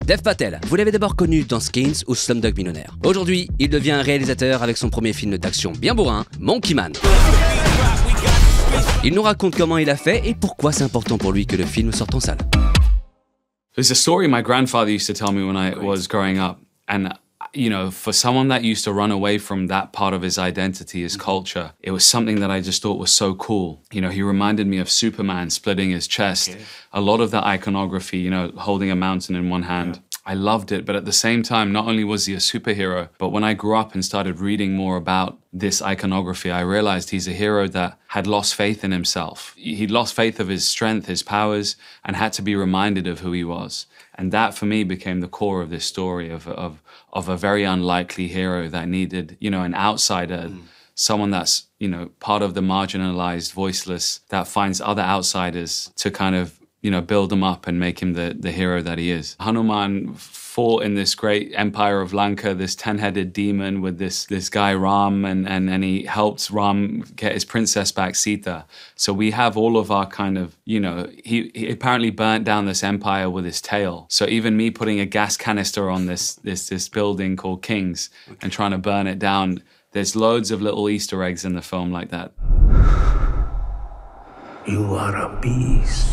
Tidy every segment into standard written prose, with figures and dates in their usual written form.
Dev Patel, vous l'avez d'abord connu dans Skins ou Slumdog Millionaire. Aujourd'hui, il devient un réalisateur avec son premier film d'action bien bourrin, Monkey Man. Il nous raconte comment il a fait et pourquoi c'est important pour lui que le film sorte en salle. There's a story my grandfather used to tell me when I was growing up. And, you know, for someone that used to run away from that part of his identity, his culture, it was something that I just thought was so cool. You know, he reminded me of Superman splitting his chest. A lot of that iconography, you know, holding a mountain in one hand. I loved it, but at the same time, not only was he a superhero, but when I grew up and started reading more about this iconography, I realized he's a hero that had lost faith in himself. He'd lost faith of his strength, his powers, and had to be reminded of who he was. And that, for me, became the core of this story of a very unlikely hero that needed, you know, an outsider, someone that's, you know, part of the marginalized, voiceless, that finds other outsiders to kind of, you know, build him up and make him the hero that he is. Hanuman fought in this great empire of Lanka, this 10-headed demon with this guy Ram, and he helped Ram get his princess back, Sita. So we have all of our kind of, you know, he apparently burnt down this empire with his tail. So even me putting a gas canister on this building called Kings and trying to burn it down, there's loads of little Easter eggs in the film like that. You are a beast.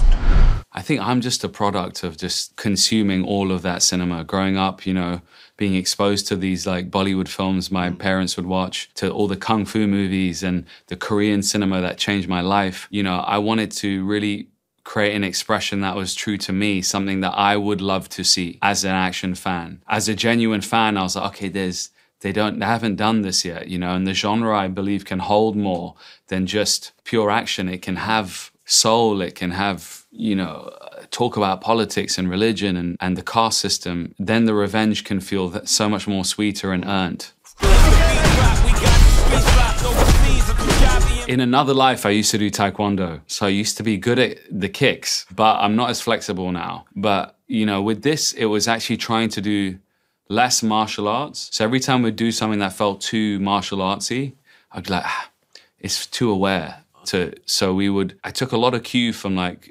I think I'm just a product of just consuming all of that cinema. Growing up, you know, being exposed to these like Bollywood films my parents would watch, to all the Kung Fu movies and the Korean cinema that changed my life. You know, I wanted to really create an expression that was true to me, something that I would love to see as an action fan. As a genuine fan, I was like, okay, they haven't done this yet, you know, and the genre, I believe, can hold more than just pure action. It can have soul, it can have, you know, talk about politics and religion and the caste system. Then the revenge can feel so much more sweeter and earned. In another life, I used to do taekwondo. So I used to be good at the kicks, but I'm not as flexible now. But, you know, with this, it was actually trying to do less martial arts. So every time we'd do something that felt too martial artsy, I'd be like, it's too aware. I took a lot of cue from like,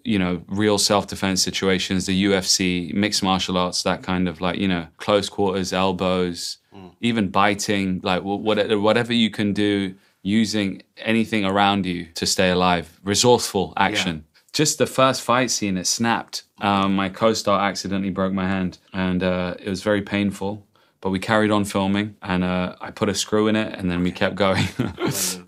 you know, real self-defense situations, the UFC, mixed martial arts, that kind of like, you know, close quarters, elbows, even biting, like whatever you can do, using anything around you to stay alive. Resourceful action. Yeah. Just the first fight scene, it snapped. My co-star accidentally broke my hand and it was very painful. But we carried on filming and I put a screw in it and then we kept going.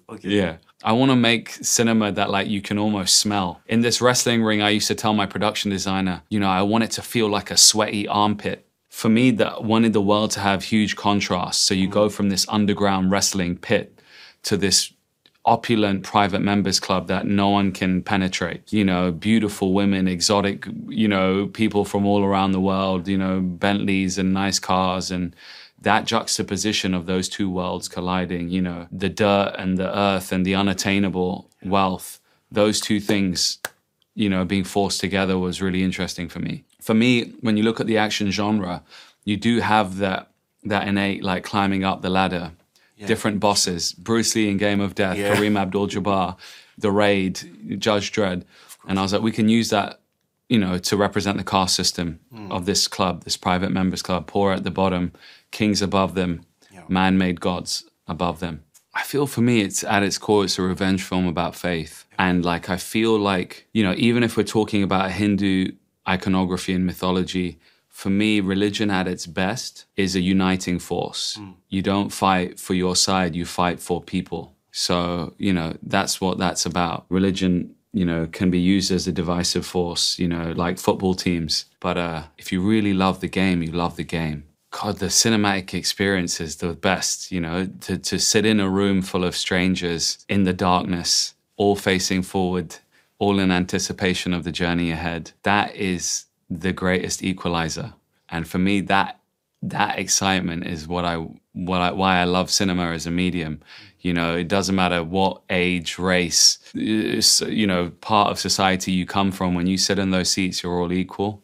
Okay. Yeah. I want to make cinema that like you can almost smell. In this wrestling ring, I used to tell my production designer, you know, I want it to feel like a sweaty armpit. For me, that wanted the world to have huge contrast. So you go from this underground wrestling pit to this opulent private members club that no one can penetrate. You know, beautiful women, exotic, you know, people from all around the world, you know, Bentleys and nice cars, and that juxtaposition of those two worlds colliding, you know, the dirt and the earth and the unattainable wealth, those two things, you know, being forced together was really interesting for me. For me, when you look at the action genre, you do have that innate, like, climbing up the ladder. Yeah. Different bosses, Bruce Lee in Game of Death, Kareem Abdul-Jabbar, The Raid, Judge Dredd. And I was like, we can use that, you know, to represent the caste system of this club, this private members club. Poor at the bottom, kings above them, man-made gods above them. I feel for me, it's at its core, it's a revenge film about faith. And like, I feel like, you know, even if we're talking about Hindu iconography and mythology, for me, religion at its best is a uniting force. You don't fight for your side, you fight for people. So, you know, that's what that's about. Religion, you know, can be used as a divisive force, you know, like football teams. But if you really love the game, you love the game. God, the cinematic experience is the best, you know, to sit in a room full of strangers in the darkness, all facing forward, all in anticipation of the journey ahead. That is the greatest equalizer. And for me, that excitement is why I love cinema as a medium. You know, it doesn't matter what age, race, you know, part of society you come from. When you sit in those seats, you're all equal.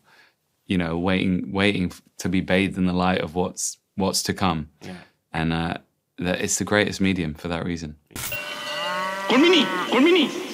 You know, waiting to be bathed in the light of what's to come. Yeah. And it's the greatest medium for that reason. Konbini!